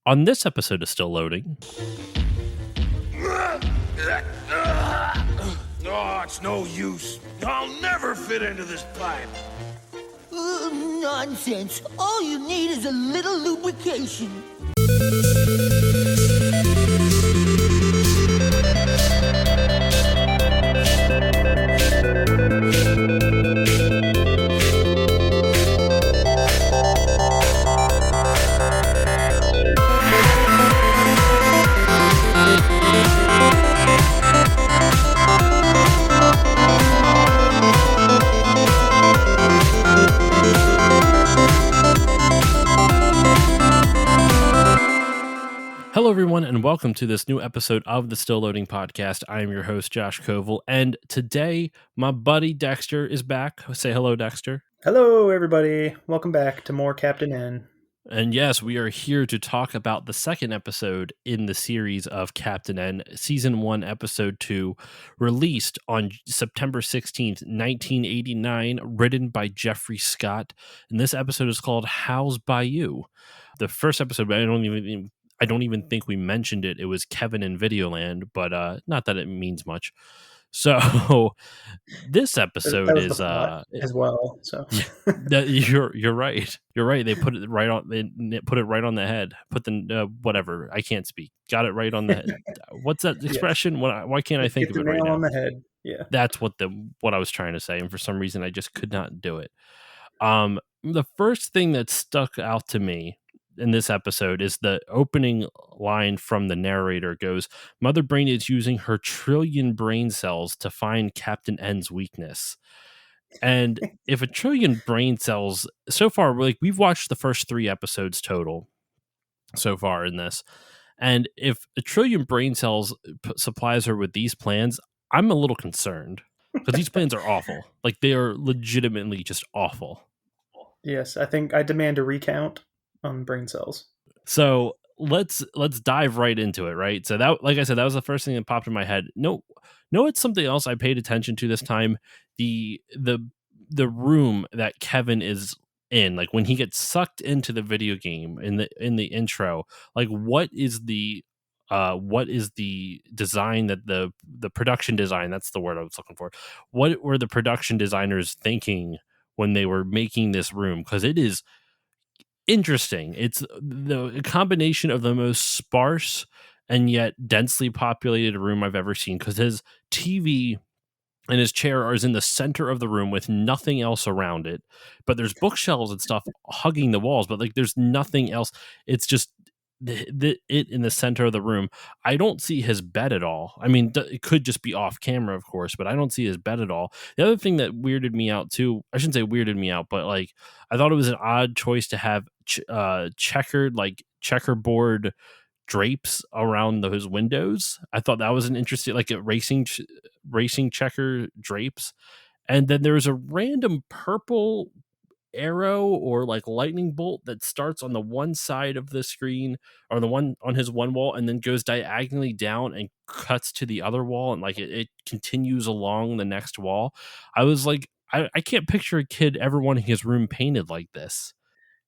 On this episode of Still Loading. Oh, it's no use. I'll never fit into this pipe. Nonsense. All you need is a little lubrication. Hello, everyone, and welcome to this new episode of the Still Loading podcast. I am your host, Josh Koval, and today my buddy Dexter is back. Say hello, Dexter. Hello, everybody. Welcome back to more Captain N. And yes, we are here to talk about the second episode in the series of Captain N, Season 1, Episode 2, released on September 16th, 1989, written by Jeffrey Scott. And this episode is called How's Bayou? The first episode, I don't even think we mentioned it. It was Kevin in Videoland, but not that it means much. So this episode is as well. So you're right. You're right. They put it right on. They put it right on the head. Put the whatever. I can't speak. Got it right on the head. What's that expression? Yes. Why can't I think of it right now? On the head. Yeah, that's what I was trying to say, and for some reason I just could not do it. The first thing that stuck out to me in this episode is the opening line from the narrator goes, "Mother Brain is using her trillion brain cells to find Captain N's weakness." And if a trillion brain cells, so far, we've watched the first 3 episodes total so far in this. And if a trillion brain cells supplies her with these plans, I'm a little concerned because these plans are awful. Like, they are legitimately just awful. Yes, I think I demand a recount on brain cells. So let's dive right into it, right? So that, like I said, that was the first thing that popped in my head. No, it's something else I paid attention to this time. The room that Kevin is in, like when he gets sucked into the video game in the intro, like what is the design that the production design, that's the word I was looking for. What were the production designers thinking when they were making this room? Because it is interesting. It's the combination of the most sparse and yet densely populated room I've ever seen, because his TV and his chair are in the center of the room with nothing else around it, but there's bookshelves and stuff hugging the walls, but like there's nothing else. It's just it in the center of the room. I don't see his bed at all. I mean, it could just be off camera, of course, but I don't see his bed at all. The other thing that weirded me out too, I shouldn't say weirded me out, but like I thought it was an odd choice to have checkerboard drapes around those windows. I thought that was an interesting, like a racing checker drapes. And then there's a random purple arrow or like lightning bolt that starts on the one side of the screen, or the one on his one wall, and then goes diagonally down and cuts to the other wall, and like it continues along the next wall. I was like, I can't picture a kid ever wanting his room painted like this.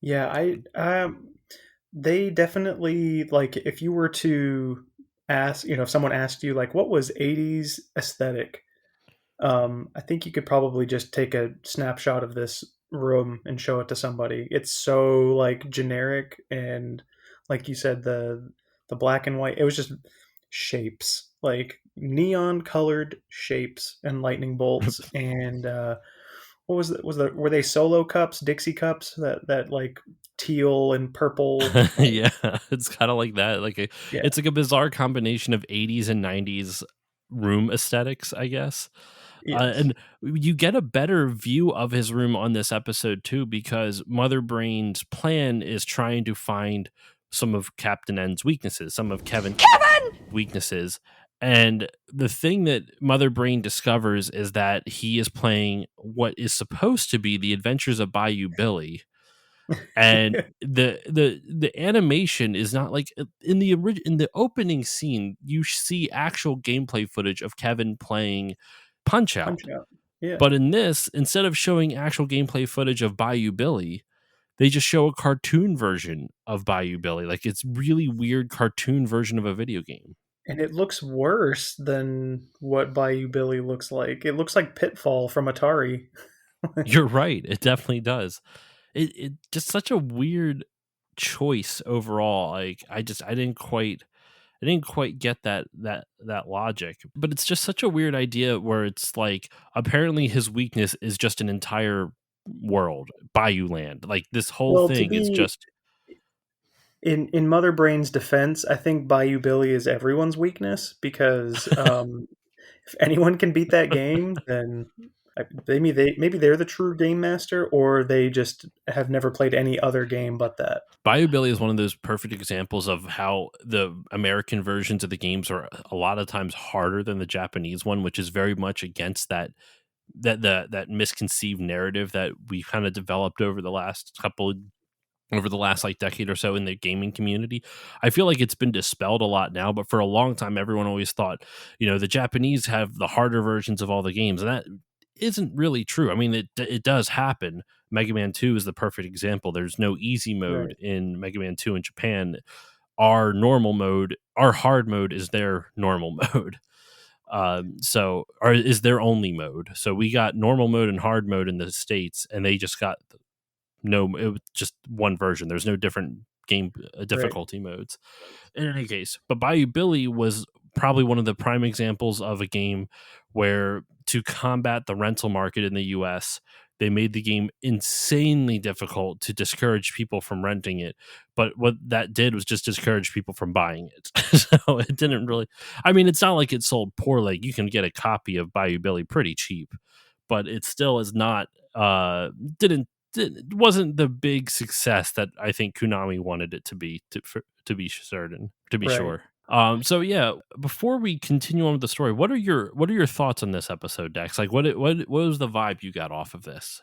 Yeah, they definitely, like, if you were to ask, if someone asked you like what was 80s aesthetic, I think you could probably just take a snapshot of this room and show it to somebody. It's so like generic, and like you said, the black and white, it was just shapes, like neon colored shapes and lightning bolts. And what were they Solo cups, Dixie cups, that like teal and purple? Yeah, it's kind of like that. It's like a bizarre combination of 80s and 90s room aesthetics, I guess. Yes. And you get a better view of his room on this episode too, because Mother Brain's plan is trying to find some of Captain N's weaknesses, some of Kevin weaknesses. And the thing that Mother Brain discovers is that he is playing what is supposed to be the Adventures of Bayou Billy. And the animation is not like in the opening scene. You see actual gameplay footage of Kevin playing Punch Out. Yeah. But in this, instead of showing actual gameplay footage of Bayou Billy, they just show a cartoon version of Bayou Billy. Like, it's really weird cartoon version of a video game. And it looks worse than what Bayou Billy looks like. It looks like Pitfall from Atari. You're right. It definitely does. It just such a weird choice overall. Like, I didn't quite get that logic. But it's just such a weird idea where it's like apparently his weakness is just an entire world, Bayou Land. Like, this whole Well, to thing is be just in Mother Brain's defense, I think Bayou Billy is everyone's weakness because if anyone can beat that game, then maybe they're the true game master, or they just have never played any other game but that. Bayou Billy is one of those perfect examples of how the American versions of the games are a lot of times harder than the Japanese one, which is very much against that misconceived narrative that we kind of developed over the last like decade or so in the gaming community. I feel like it's been dispelled a lot now, but for a long time everyone always thought, the Japanese have the harder versions of all the games, and that isn't really true. I mean, it does happen. Mega Man 2 is the perfect example. There's no easy mode Right, in Mega Man 2 in Japan. Our hard mode is their normal mode. Or is their only mode. So we got normal mode and hard mode in the States, and they just got it was just one version. There's no different game right, difficulty modes in any case. But Bayou Billy was probably one of the prime examples of a game where, to combat the rental market in the US, they made the game insanely difficult to discourage people from renting it. But what that did was just discourage people from buying it. So it didn't really, I mean, it's not like it sold poorly. You can get a copy of Bayou Billy pretty cheap, but it still is not, didn't, wasn't the big success that I think Konami wanted it to be, to be certain, to be right. sure. So yeah, before we continue on with the story, what are your thoughts on this episode, Dex? Like, what was the vibe you got off of this?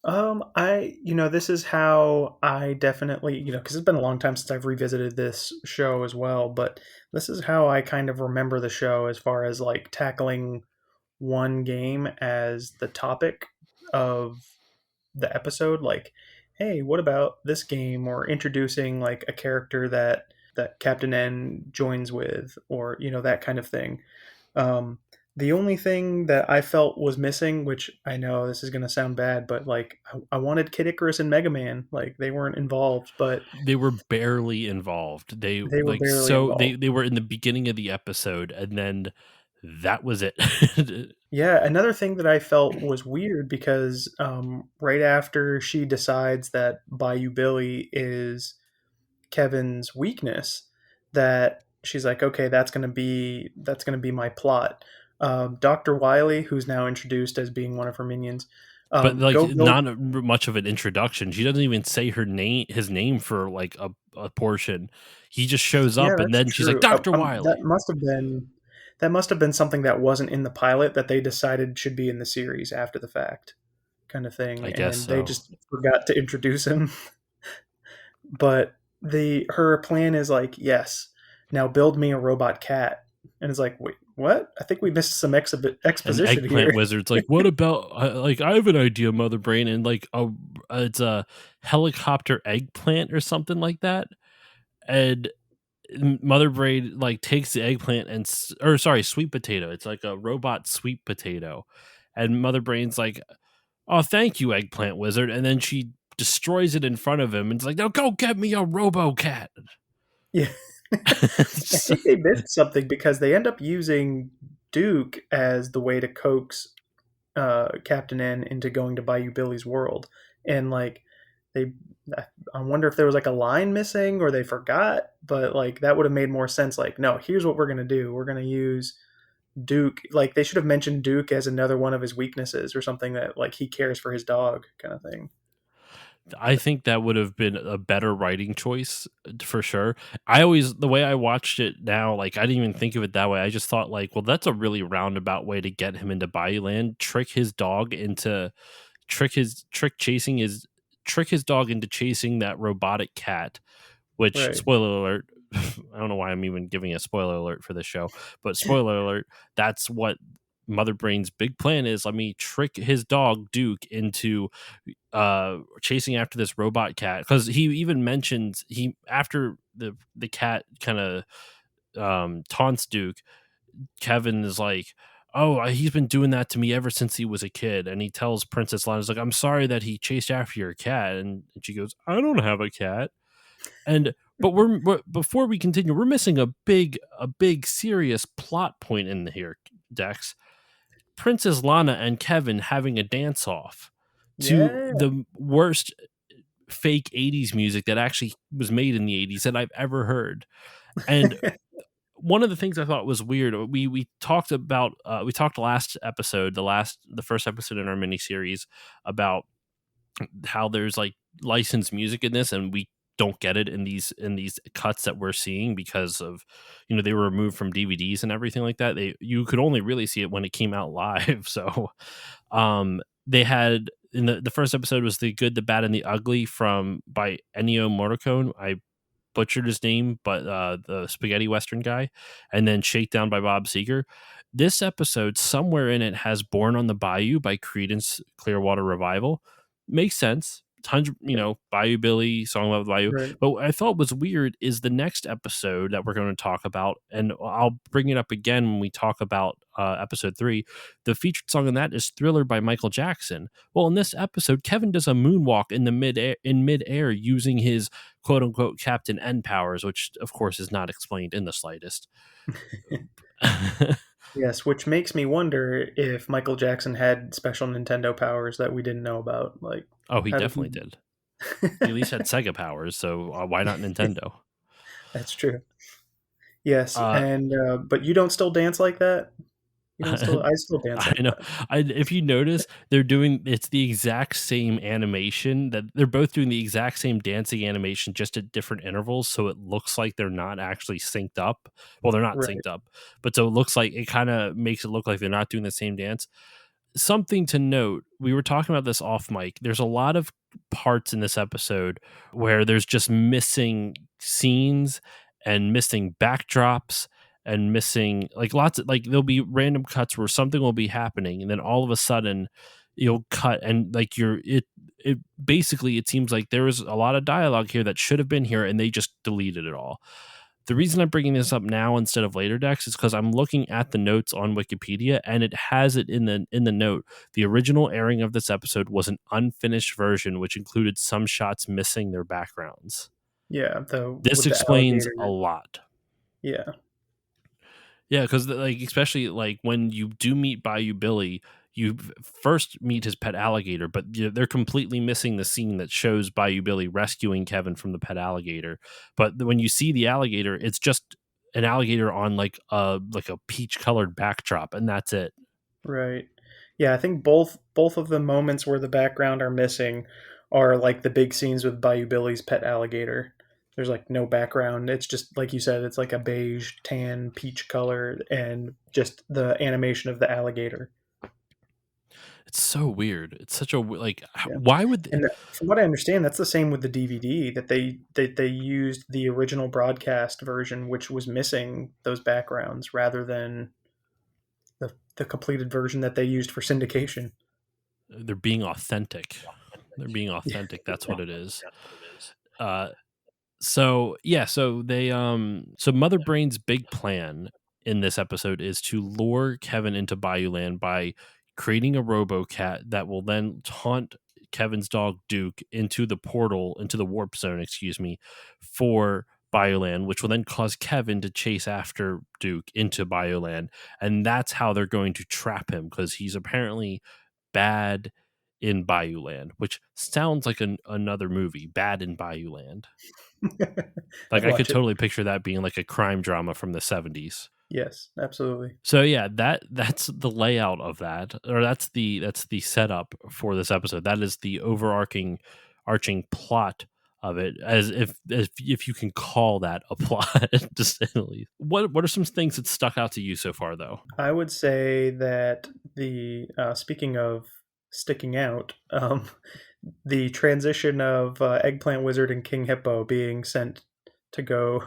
This is how I definitely, because it's been a long time since I've revisited this show as well, but this is how I kind of remember the show as far as like tackling one game as the topic of the episode. Like, hey, what about this game? Or introducing like a character that Captain N joins with, or that kind of thing. Um, the only thing that I felt was missing, which I know this is going to sound bad, but like I wanted Kid Icarus and Mega Man. Like they weren't involved, but They were barely involved. They they were like barely so involved. they were in the beginning of the episode, and then that was it. Yeah, another thing that I felt was weird because right after she decides that Bayou Billy is Kevin's weakness, that she's like, okay, that's gonna be my plot. Dr. Wily, who's now introduced as being one of her minions, But like, go build. not much of an introduction. She doesn't even say his name for like a portion. He just shows Yeah, up, and that's then she's like, true. Dr. That Wiley. must have been something that wasn't in the pilot that they decided should be in the series after the fact, kind of thing, I guess and they so. just forgot to introduce him. But the her plan is like, yes, now build me a robot cat, and it's like, wait, what? I think we missed some And exposition Eggplant here. Wizard's like, what about like, I have an idea, Mother Brain, and like it's a helicopter eggplant or something like that. And Mother Brain like takes the eggplant or sorry, sweet potato. It's like a robot sweet potato, and Mother Brain's like, "Oh, thank you, Eggplant Wizard," and then she destroys it in front of him, and it's like, "Now go get me a Robo Cat." Yeah, I think they missed something because they end up using Duke as the way to coax Captain N into going to Bayou Billy's world, and like they, I wonder if there was like a line missing or they forgot, but like that would have made more sense. Like, no, here's what we're gonna do: we're gonna use Duke. Like they should have mentioned Duke as another one of his weaknesses or something, that like he cares for his dog, kind of thing. I think that would have been a better writing choice for sure. The way I watched it now, like, I didn't even think of it that way. I just thought like, well, that's a really roundabout way to get him into Bayou Land. Trick his dog into chasing that robotic cat. Which, Right. spoiler alert, I don't know why I'm even giving a spoiler alert for this show, but spoiler alert, that's what Mother Brain's big plan is, let me trick his dog Duke into chasing after this robot cat, because he even mentions, he after the cat kind of taunts Duke, Kevin is like, oh, he's been doing that to me ever since he was a kid. And he tells Princess Lana's like, I'm sorry that he chased after your cat. And she goes, I don't have a cat. And but we're before we continue, we're missing a big serious plot point in here, Dex. Princess Lana and Kevin having a dance off to Yeah. the worst fake 80s music that actually was made in the 80s that I've ever heard. And one of the things I thought was weird, we talked about we talked last episode, the first episode in our miniseries, about how there's like licensed music in this, and we don't get it in these cuts that we're seeing because of, they were removed from DVDs and everything like that. You could only really see it when it came out live. So they had, in the first episode was The Good, the Bad, and the Ugly by Ennio Morricone. I butchered his name, but the spaghetti western guy, and then Shakedown by Bob Seger. This episode, somewhere in it, has Born on the Bayou by Creedence Clearwater Revival. Makes sense. Bayou Billy, Song about the Bayou. Right. But what I thought was weird is the next episode that we're going to talk about, and I'll bring it up again when we talk about episode 3. The featured song in that is Thriller by Michael Jackson. Well, in this episode, Kevin does a moonwalk in midair using his quote unquote Captain N powers, which of course is not explained in the slightest. Yes, which makes me wonder if Michael Jackson had special Nintendo powers that we didn't know about. Like, Oh, he how definitely did. He at least had Sega powers, so why not Nintendo? That's true. Yes, Uh, and but you don't still dance like that. You don't still. I still dance like I know. that. If you notice, it's the exact same animation, that they're both doing the exact same dancing animation, just at different intervals. So it looks like they're not actually synced up. Well, they're not Right. synced up, but so it looks like, it kind of makes it look like they're not doing the same dance. Something to note, we were talking about this off mic. There's a lot of parts in this episode where there's just missing scenes and missing backdrops and missing, like, lots of, like, there'll be random cuts where something will be happening, and then all of a sudden you'll cut, and like it basically, it seems like there was a lot of dialogue here that should have been here, and they just deleted it all. The reason I'm bringing this up now instead of later, Dex, is because I'm looking at the notes on Wikipedia, and it has it in the note. The original airing of this episode was an unfinished version, which included some shots missing their backgrounds. Yeah. This With the explains alligator. a lot. Yeah. Yeah, because like, especially like when you do meet Bayou Billy, you first meet his pet alligator, but they're completely missing the scene that shows Bayou Billy rescuing Kevin from the pet alligator. But when you see the alligator, it's just an alligator on like a peach colored backdrop, and that's it. Right. Yeah, I think both of the moments where the background are missing are like the big scenes with Bayou Billy's pet alligator. There's like no background. It's just like you said, it's like a beige, tan, peach color, and just the animation of the alligator. It's so weird. It's such a like. Yeah. Why would And from what I understand, that's the same with the DVD, that they used the original broadcast version, which was missing those backgrounds, rather than the completed version that they used for syndication. they're being authentic? They're being authentic. That's what it is. So yeah, so they so Mother Brain's big plan in this episode is to lure Kevin into Bayou Land by creating a RoboCat that will then taunt Kevin's dog Duke into the portal, into the warp zone, excuse me, for Bayou Land, which will then cause Kevin to chase after Duke into Bayou Land, and that's how they're going to trap him, because he's apparently bad in Bayou Land, which sounds like another movie, Bad in Bayou Land. Like, I'd I could watch it. totally picture that being like a crime drama from the 70s. Yes, absolutely. So yeah, that's the layout of that, or that's the setup for this episode. That is the arching plot of it, as if you can call that a plot, to say the least. What are some things that stuck out to you so far, though? I would say that the speaking of sticking out, the transition of Eggplant Wizard and King Hippo being sent to go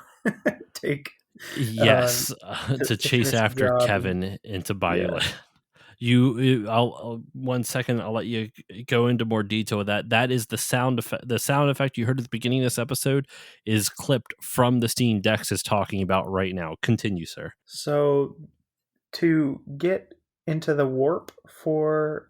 take Yes, to to chase finish the after job. Kevin into Bayou Yeah, Land. I'll 1 second. I'll let you go into more detail with that. That is the sound effect. The sound effect you heard at the beginning of this episode is clipped from the scene Dex is talking about right now. Continue, sir. So to get into the warp for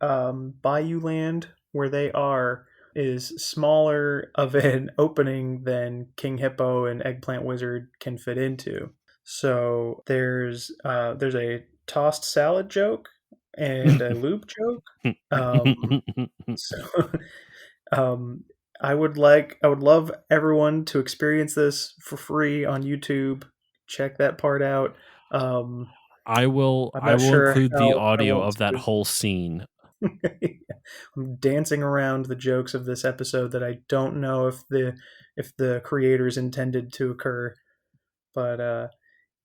Bayou Land, where they are, is smaller of an opening than King Hippo and Eggplant Wizard can fit into. So there's a tossed salad joke and a loop joke. So I would love everyone to experience this for free on YouTube. Check that part out. I will I'm I not will sure include the how I audio want of that to. whole scene. I'm dancing around the jokes of this episode that I don't know if the creators intended to occur, but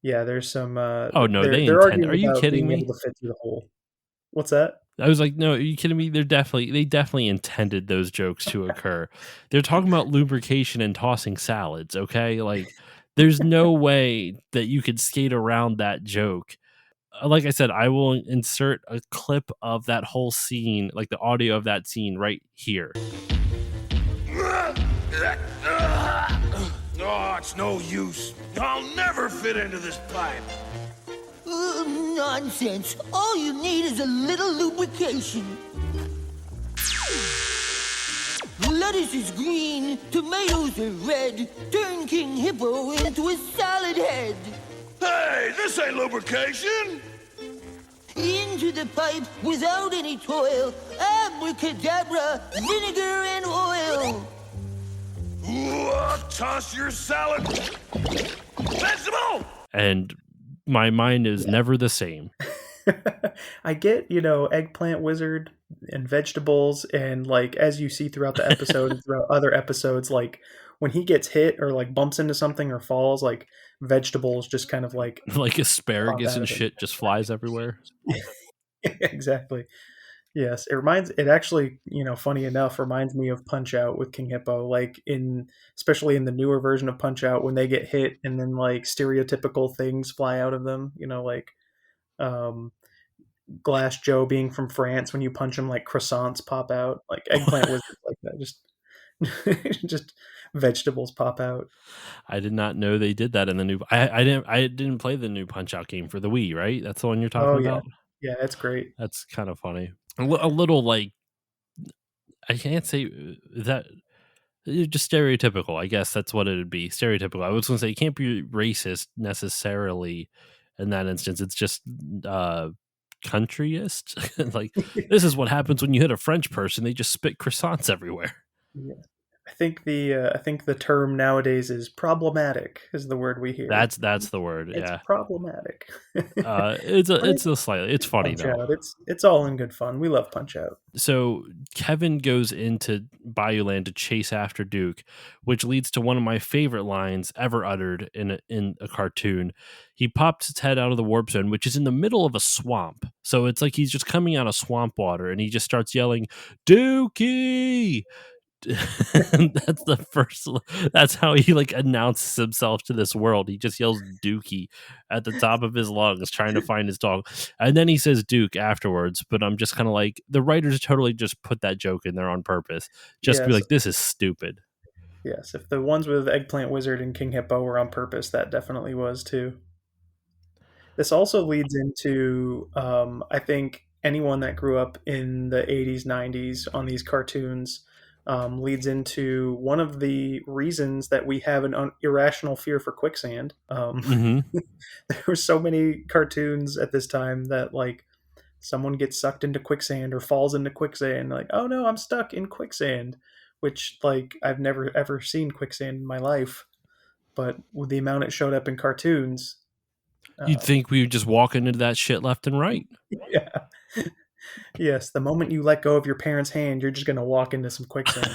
yeah, there's some Oh no, they they're intend. arguing Are you about kidding being able me? to fit through the hole. What's that? I was like, no, are you kidding me? They definitely intended those jokes to occur. They're talking about lubrication and tossing salads, okay? Like there's no way that you could skate around that joke. Like I said, I will insert a clip of that whole scene, like the audio of that scene right here. Oh, it's no use. I'll never fit into this pipe. Nonsense. All you need is a little lubrication. Lettuce is green, tomatoes are red. Turn King Hippo into a salad head. Hey, this ain't lubrication. Into the pipe without any toil. Abracadabra, vinegar and oil. Toss your salad. Vegetable! And my mind is never the same. I get, Eggplant Wizard and vegetables, and like as you see throughout the episode and throughout other episodes, like when he gets hit or like bumps into something or falls, like vegetables just kind of like Like pop asparagus out and of him. shit just flies everywhere. Exactly. Yes, it actually, funny enough, reminds me of Punch Out with King Hippo, like especially in the newer version of Punch Out when they get hit and then like stereotypical things fly out of them, like um, Glass Joe being from France, when you punch him, like croissants pop out, like Eggplant Wizard, like that, just vegetables pop out. I did not know they did that in the new. I didn't play the new Punch Out game for the Wii. Right, that's the one you're talking Oh yeah, about. yeah, it's great. That's kind of funny. A little like I can't say that just stereotypical. I guess that's what it'd be. Stereotypical. I was going to say you can't be racist necessarily in that instance. It's just countryist. Like this is what happens when you hit a French person. They just spit croissants everywhere. Yeah. I think the term nowadays is problematic is the word we hear. That's the word. It's Yeah. problematic. It's But a slightly. It's funny Punch though. Out. It's all in good fun. We love Punch Out. So Kevin goes into Bayou Land to chase after Duke, which leads to one of my favorite lines ever uttered in a cartoon. He pops his head out of the warp zone, which is in the middle of a swamp. So it's like he's just coming out of swamp water, and he just starts yelling, "Dookie!" That's the first. That's how he like announces himself to this world. He just yells "Dookie" at the top of his lungs, trying to find his dog, and then he says "Duke" afterwards. But I'm just kind of like the writers totally just put that joke in there on purpose, just to be Yes, like, "This is stupid." yes. If the ones with Eggplant Wizard and King Hippo were on purpose, that definitely was too. This also leads into, I think, anyone that grew up in the 80s, 90s on these cartoons, leads into one of the reasons that we have an irrational fear for quicksand. Hmm. There were so many cartoons at this time that, like, someone gets sucked into quicksand or falls into quicksand, like, oh no, I'm stuck in quicksand, which, like, I've never ever seen quicksand in my life, but with the amount it showed up in cartoons, You'd um, think we would just walk into that shit left and right. yeah. Yes, the moment you let go of your parents' hand, you're just going to walk into some quicksand.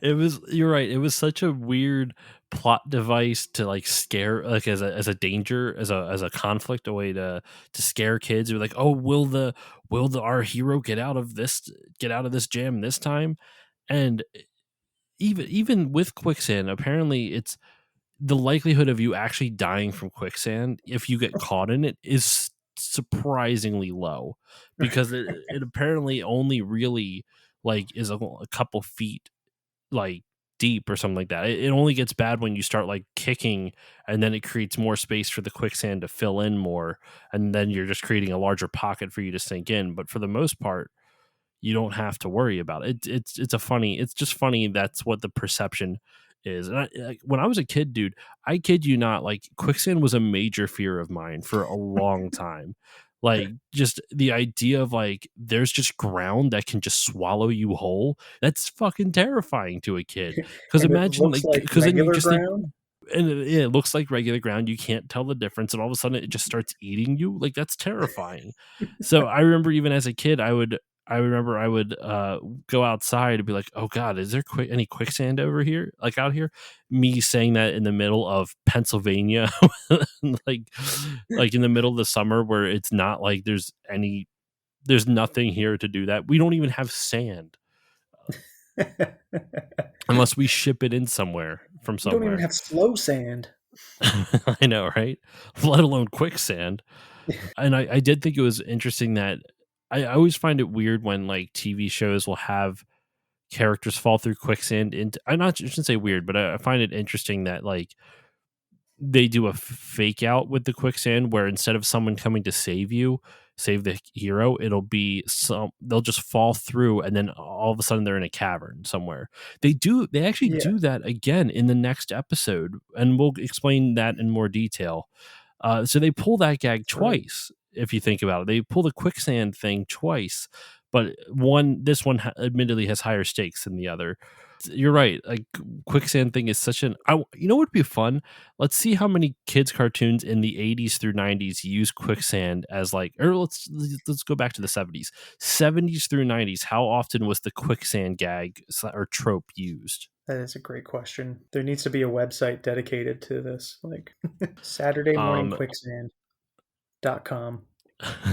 You're right, it was such a weird plot device to like scare, like as a danger, as a conflict, a way to scare kids who are like, oh, will the our hero get out of this jam this time. And even with quicksand, apparently it's the likelihood of you actually dying from quicksand if you get caught in it is surprisingly low because it apparently only really like is a couple feet like deep or something like that. It only gets bad when you start like kicking, and then it creates more space for the quicksand to fill in more, and then you're just creating a larger pocket for you to sink in. But for the most part, you don't have to worry about it. It's just funny. That's what the perception is. And when I was a kid, dude, I kid you not, like quicksand was a major fear of mine for a long time. Like just the idea of like there's just ground that can just swallow you whole. That's fucking terrifying to a kid. Because And it imagine looks like like because then you regular just think ground. and it looks like regular ground. You can't tell the difference, and all of a sudden it just starts eating you. Like that's terrifying. So I remember even as a kid, I would go outside and be like, "Oh God, is there any quicksand over here? Like out here?" Me saying that in the middle of Pennsylvania, like like in the middle of the summer where it's not like there's nothing here to do that. We don't even have sand unless we ship it in somewhere from You don't even somewhere. have slow sand. I know, right? Let alone quicksand. And I did think it was interesting that I always find it weird when like TV shows will have characters fall through quicksand into. I shouldn't say weird, but I find it interesting that like they do a fake out with the quicksand where instead of someone coming to save the hero, it'll be they'll just fall through and then all of a sudden they're in a cavern somewhere. They actually Yeah, do that again in the next episode, and we'll explain that in more detail. So they pull that gag that's right. twice. If you think about it, they pull the quicksand thing twice, but this one admittedly has higher stakes than the other. You're right. Like quicksand thing is such an. You know what would be fun? Let's see how many kids cartoons in the 80s through 90s use quicksand as like, or let's go back to the 70s, 70s through 90s. How often was the quicksand gag or trope used? That is a great question. There needs to be a website dedicated to this, like Saturday Morning Um, Quicksand.com.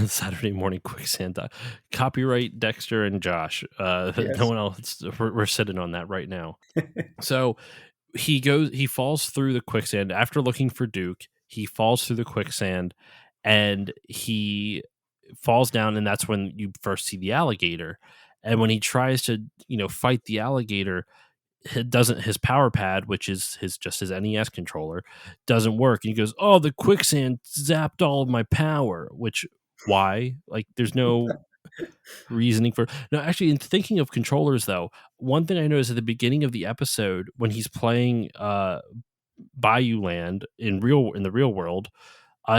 Saturday morning quicksand. Copyright Dexter and Josh. No Yes. one else. We're sitting on that right now. So he falls through the quicksand after looking for Duke. He falls through the quicksand and he falls down, and that's when you first see the alligator. And when he tries to, fight the alligator, it doesn't his power pad, which is his NES controller, doesn't work. And he goes, "Oh, the quicksand zapped all of my power." Which why? Like, there's no reasoning for. No, actually, in thinking of controllers, though, one thing I noticed at the beginning of the episode when he's playing Bayou Land in the real world,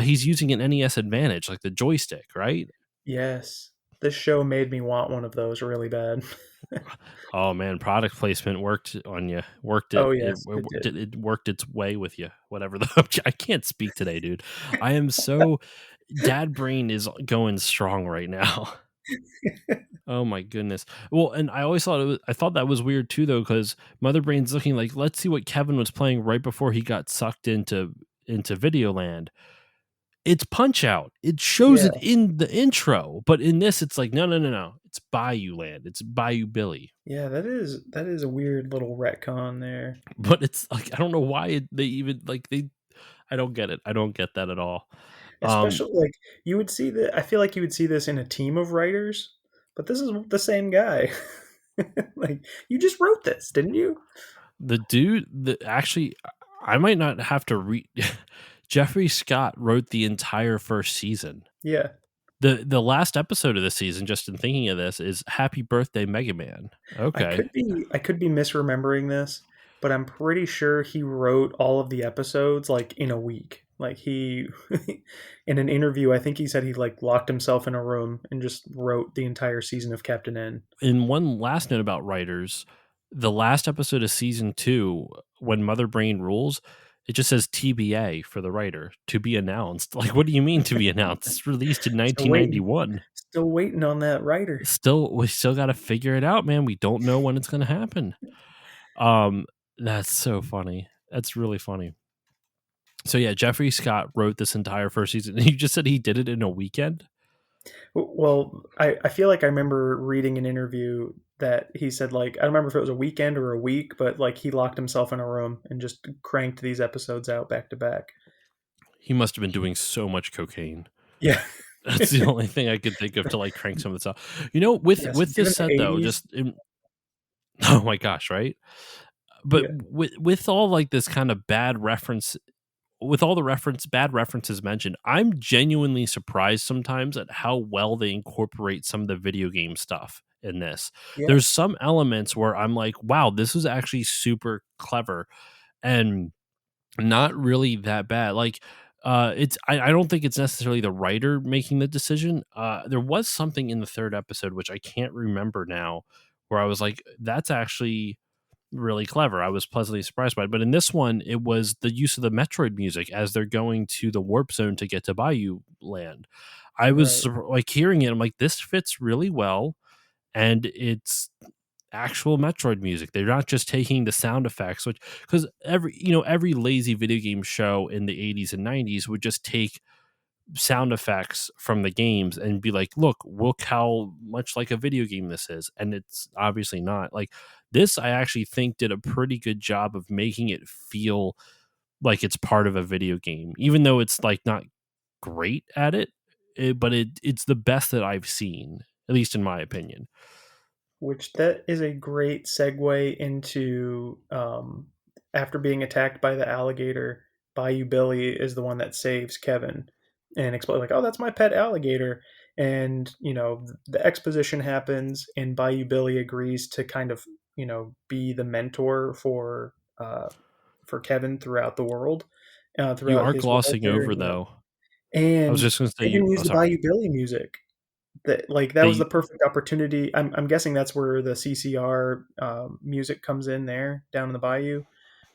he's using an NES Advantage, like the joystick, right? Yes. This show made me want one of those really bad. Oh man, product placement worked on you. Worked it. Oh, It, yes, it did. it, it worked its way with you. Whatever the I can't speak today, dude. I am so dad brain is going strong right now. Oh my goodness. Well, and I always I thought that was weird too though, because Mother Brain's looking like, let's see what Kevin was playing right before he got sucked into Videoland. It's Punch Out. It shows Yeah. it in the intro, but in this it's like, no, no, no, no. It's Bayou Land. It's Bayou Billy. Yeah, that is a weird little retcon there. But it's like I don't know why they even like they. I don't get it. I don't get that at all. Um, Especially like you would see that I feel like you would see this in a team of writers, but this is the same guy. Like you just wrote this, didn't you? the dude that actually, I might not have to read. Jeffrey Scott wrote the entire first season. Yeah. The last episode of the season, just in thinking of this, is Happy Birthday Mega Man. Okay. I could be misremembering this, but I'm pretty sure he wrote all of the episodes like in a week. Like he in an interview, I think he said he like locked himself in a room and just wrote the entire season of Captain N. And one last note about writers, the last episode of season 2, when Mother Brain rules, it just says TBA for the writer, to be announced. Like, what do you mean to be announced? It's released in Still waiting 1991. still waiting on that writer. We still got to figure it out, man. We don't know when it's going to happen. Um, that's so funny. That's really funny. So yeah, Jeffrey Scott wrote this entire first season. You just said he did it in a weekend. Well, I feel like I remember reading an interview that he said like I don't remember if it was a weekend or a week, but like he locked himself in a room and just cranked these episodes out back to back. He must have been doing so much cocaine. Yeah. That's the only thing I could think of to like crank some of this up. You know, with Yes, with this given the said though, 80s. just oh my gosh, right? But Yeah, with all like this kind of bad reference, with all the bad references mentioned, I'm genuinely surprised sometimes at how well they incorporate some of the video game stuff in this. yeah, There's some elements where I'm like, wow, this was actually super clever and not really that bad. Like, I don't think it's necessarily the writer making the decision. There was something in the third episode which I can't remember now, where I was like, that's actually really clever. I was pleasantly surprised by it. But in this one, it was the use of the Metroid music as they're going to the warp zone to get to Bayou Land. I was right. like hearing it. I'm like, this fits really well, and it's actual Metroid music. They're not just taking the sound effects, which because every lazy video game show in the 80s and 90s would just take sound effects from the games and be like, look how much like a video game this is. And it's obviously not. Like this, I actually think did a pretty good job of making it feel like it's part of a video game, even though it's like not great at it, but it's the best that I've seen, at least in my opinion. Which that is a great segue into after being attacked by the alligator, Bayou Billy is the one that saves Kevin and explain like, oh, that's my pet alligator. And the exposition happens, and Bayou Billy agrees to kind of be the mentor for Kevin throughout the world, You throughout are his world glossing there. over though. I was And just going to say they you. even Oh, use the sorry. Bayou Billy music. That was the They perfect opportunity. I'm guessing that's where the CCR music comes in there down in the Bayou.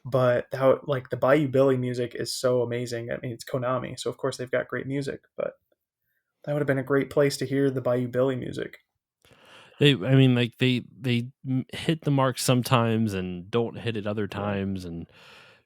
But the Bayou Billy music is so amazing. I mean, it's Konami, so of course they've got great music. But that would have been a great place to hear the Bayou Billy music. I mean, like they hit the mark sometimes and don't hit it other Yeah. times, and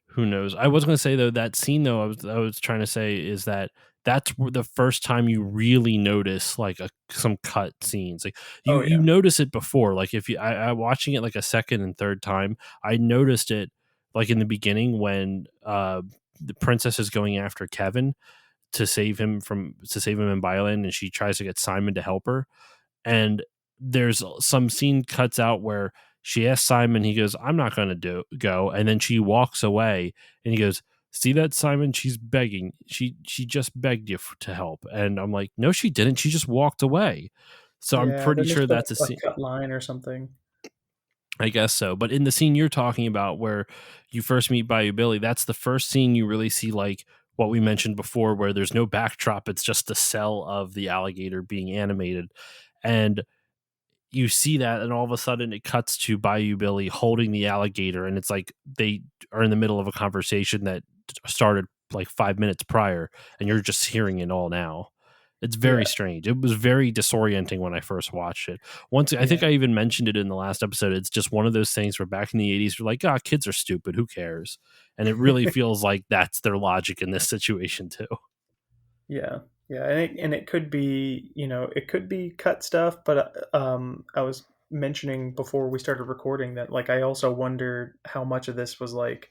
who knows? I was going to say though that scene though I was trying to say is that that's the first time you really notice like some cut scenes. Like you Oh you yeah. notice it before. Like if I watching it like a second and third time, I noticed it like in the beginning when the princess is going after Kevin to save him in Bioland, and she tries to get Simon to help her, and there's some scene cuts out where she asks Simon, he goes, I'm not going to go. And then she walks away and he goes, see that, Simon? She's begging. She just begged you to help. And I'm like, no, she didn't. She just walked away. So I'm Yeah, they pretty sure missed a, that's a a scene. cut line or something. I guess so. But in the scene you're talking about where you first meet Bayou Billy, that's the first scene you really see like what we mentioned before, where there's no backdrop. It's just the cell of the alligator being animated. And you see that, and all of a sudden it cuts to Bayou Billy holding the alligator, and it's like they are in the middle of a conversation that started like 5 minutes prior, and you're just hearing it all now. It's very Yeah, strange. It was very disorienting when I first watched it. Once I think yeah, I even mentioned it in the last episode. It's just one of those things where back in the 80s, you're like, kids are stupid. Who cares? And it really feels like that's their logic in this situation too. yeah, yeah. And it could be it could be cut stuff, but I was mentioning before we started recording that like I also wondered how much of this was like,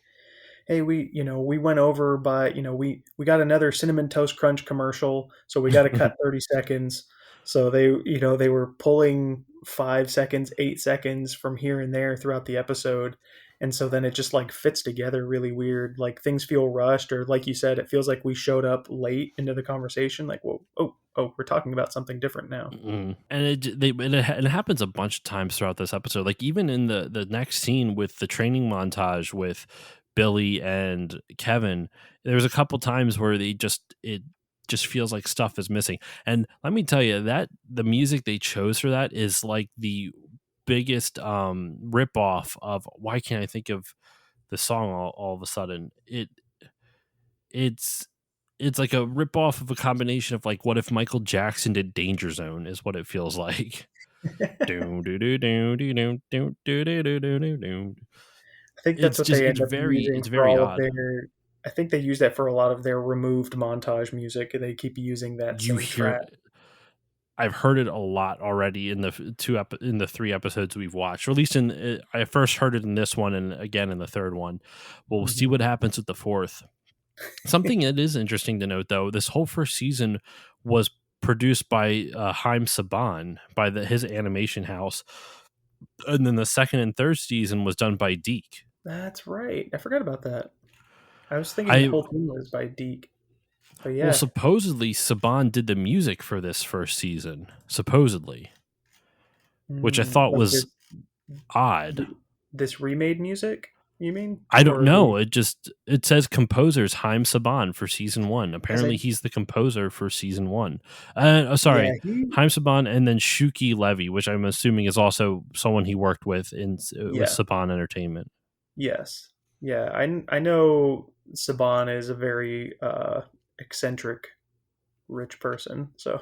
hey, we went over by we got another cinnamon toast crunch commercial, so we got to cut 30 seconds. So they were pulling 5 seconds, 8 seconds from here and there throughout the episode, and so then it just like fits together really weird. Like things feel rushed, or like you said, it feels like we showed up late into the conversation. Like, whoa, oh, we're talking about something different now. And it happens a bunch of times throughout this episode. Like even in the next scene with the training montage with Billy and Kevin, there's a couple times where it just feels like stuff is missing. And let me tell you that the music they chose for that is like the biggest rip off of why can't I think of the song all of a sudden. It's it's like a rip off of a combination of like what if Michael Jackson did Danger Zone is what it feels like. Doom, doo, doo, doo, doo, doo, doo, doo, doo, doo, doo, doo, doo. I think that's what they end up using It's for very all of odd. their. I think they use that for a lot of their removed montage music. They keep using that You same hear track. I've heard it a lot already in in the 3 episodes we've watched, or at least I first heard it in this one and again in the third one. We'll see Mhm. what happens with the fourth. Something that is interesting to note though, this whole first season was produced by Haim Saban by his animation house, and then the second and third season was done by Deke. That's right. I forgot about that. I was thinking the I whole thing was by Deke. But Well, yeah, supposedly Saban did the music for this first season, supposedly, which I thought like was odd. this remade music, you mean? I don't Or the know. It says composers Haim Saban for season one. as I Apparently, he's the composer for season one. yeah, Sorry, Haim Saban, and then Shuki Levy, which I'm assuming is also someone he worked with with yeah, Saban Entertainment. yes. Yeah, I know Saban is a very eccentric rich person, so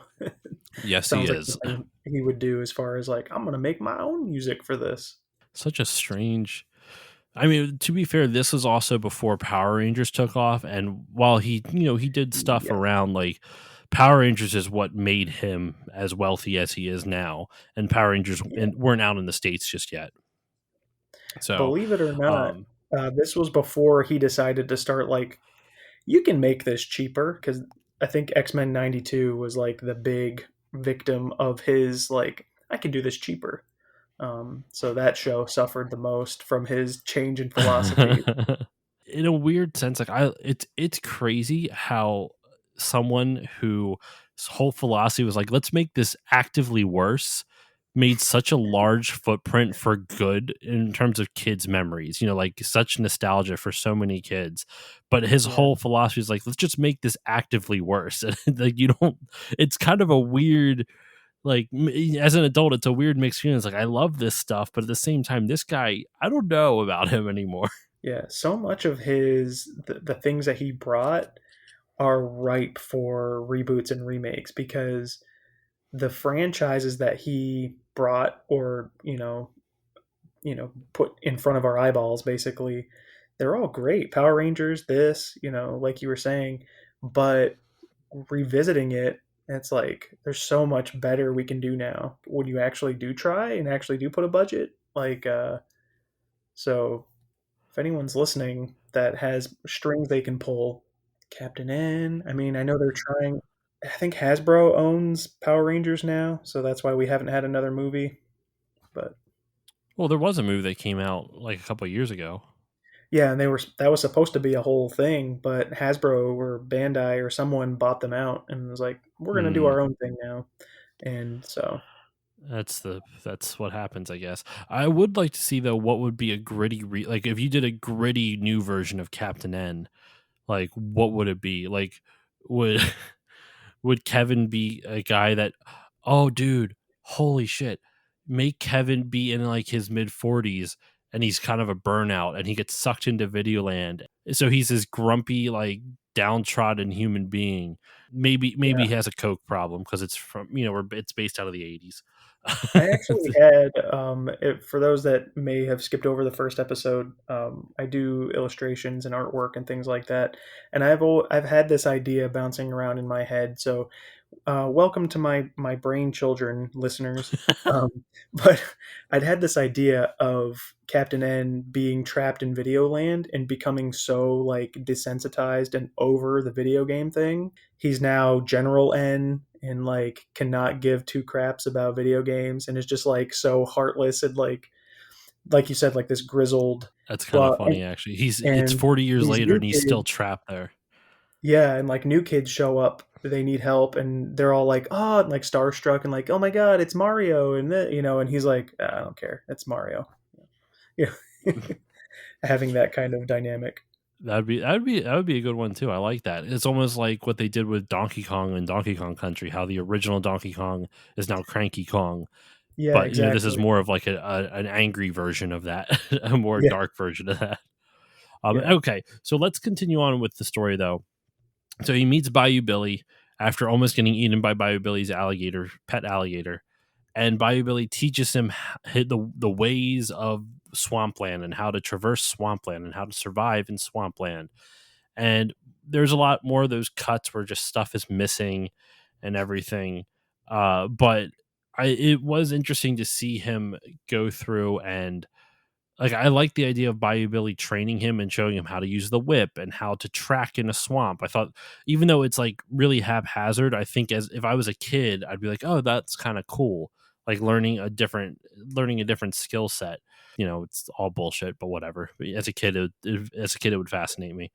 Yes, he sounds like is. something he would do as far as like I'm gonna make my own music for this. Such a strange. I mean, to be fair, this was also before Power Rangers took off, and while he did stuff Yeah, around like Power Rangers is what made him as wealthy as he is now, and Power Rangers yeah. weren't out in the States just yet. So, Believe it or not, um, this was before he decided to start like you can make this cheaper because I think X-Men '92 was like the big victim of his like I can do this cheaper. So that show suffered the most from his change in philosophy. in a weird sense, like it's crazy how someone whose whole philosophy was like, let's make this actively worse, made such a large footprint for good in terms of kids' memories. Like such nostalgia for so many kids. But his Yeah, whole philosophy is like, let's just make this actively worse. And like you don't. It's kind of a weird. Like as an adult, it's a weird mixed feelings. Like I love this stuff, but at the same time, this guy, I don't know about him anymore. yeah. So much of the things that he brought are ripe for reboots and remakes because the franchises that he brought or put in front of our eyeballs basically they're all great. Power Rangers, this, like you were saying, but revisiting it, it's like there's so much better we can do now when you actually do try and actually do put a budget. Like, so if anyone's listening that has strings they can pull, Captain N. I mean, I know they're trying. I think Hasbro owns Power Rangers now, so that's why we haven't had another movie. But Well, there was a movie that came out like a couple of years ago. yeah, and that was supposed to be a whole thing, but Hasbro or Bandai or someone bought them out and was like, "We're gonna do Hmm. our own thing now." And so, That's what happens, I guess. I would like to see though what would be a gritty like if you did a gritty new version of Captain N, like what would it be? Like would would Kevin be a guy that, oh dude, holy shit, make Kevin be in like his mid 40s and he's kind of a burnout and he gets sucked into Videoland. So he's this grumpy, like downtrodden human being. Maybe yeah. he has a coke problem because it's from where it's based out of the 80s. I actually had, for those that may have skipped over the first episode, I do illustrations and artwork and things like that, and I've had this idea bouncing around in my head. So, welcome to my brain children listeners. Um, but I'd had this idea of Captain N being trapped in Videoland and becoming so like desensitized and over the video game thing. He's now General N and like cannot give two craps about video games and is just like so heartless and like you said, like this grizzled. That's kind of Well, funny, actually. It's and 40 years these later new and he's still kids, trapped there. yeah, and like new kids show up, they need help, and they're all like, oh, and, like starstruck, and like, oh my god, it's Mario, and and he's like, I don't care, it's Mario. Yeah, having that kind of dynamic. That would be a good one too. I like that. It's almost like what they did with Donkey Kong and Donkey Kong Country. How the original Donkey Kong is now Cranky Kong, Yeah, but this is exactly. more of like an angry version of that, a more Yeah, dark version of that. yeah, Okay, so let's continue on with the story though. So he meets Bayou Billy after almost getting eaten by Bayou Billy's pet alligator, and Bayou Billy teaches him the ways of swampland and how to traverse swampland and how to survive in swampland. And there's a lot more of those cuts where just stuff is missing and everything. But it was interesting to see him go through and Like, I like the idea of Bayou Billy training him and showing him how to use the whip and how to track in a swamp. I thought, even though it's like really haphazard, I think as if I was a kid, I'd be like, oh, that's kind of cool. Like learning a different skill set. It's all bullshit, but whatever. But as a kid, it would fascinate me.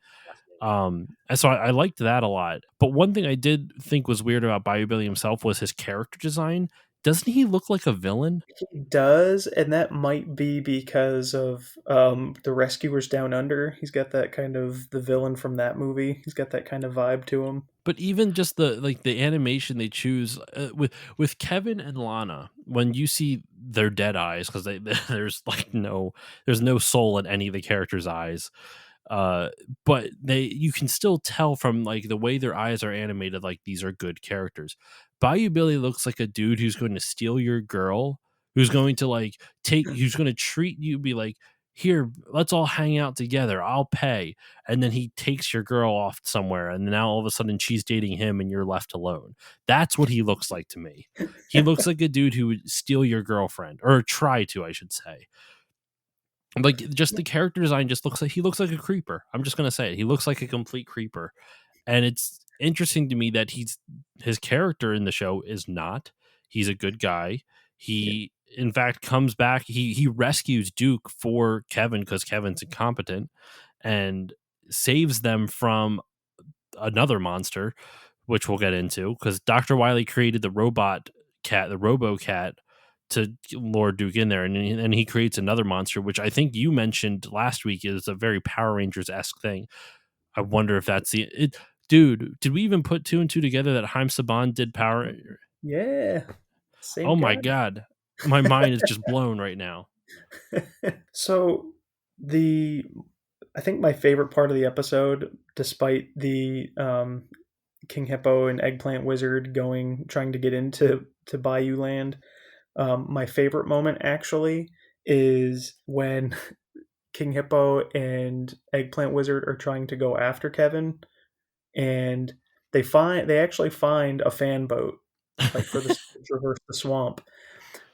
And so I liked that a lot. But one thing I did think was weird about Bayou Billy himself was his character design. Doesn't he look like a villain? He does, and that might be because of the Rescuers Down Under. He's got that kind of the villain from that movie. He's got that kind of vibe to him. But even just the animation they choose with Kevin and Lana, when you see their dead eyes, because there's no soul in any of the characters' eyes, but you can still tell from like the way their eyes are animated, like these are good characters. Bayou Billy looks like a dude who's going to steal your girl, who's going to who's going to treat you, be like, here, let's all hang out together, I'll pay. And then he takes your girl off somewhere, and now all of a sudden she's dating him and you're left alone. That's what he looks like to me. He looks like a dude who would steal your girlfriend, or try to, I should say. Like, just the character design just he looks like a creeper. I'm just gonna say it. He looks like a complete creeper. And it's interesting to me that his character in the show is not. He's a good guy. He in fact comes back. He rescues Duke for Kevin because Kevin's incompetent, and saves them from another monster, which we'll get into, because Dr. Wily created the robot cat, the Robo Cat, to lure Duke in there, and he creates another monster, which I think you mentioned last week is a very Power Rangers-esque thing. I wonder if that's dude, did we even put two and two together that Haim Saban did Power? Yeah, same Oh my guy. god, my mind is just blown right now. So I think my favorite part of the episode, despite the King Hippo and Eggplant Wizard trying to get into Bayou Land, my favorite moment actually is when King Hippo and Eggplant Wizard are trying to go after Kevin, and they actually find a fan boat, like for the to traverse the swamp.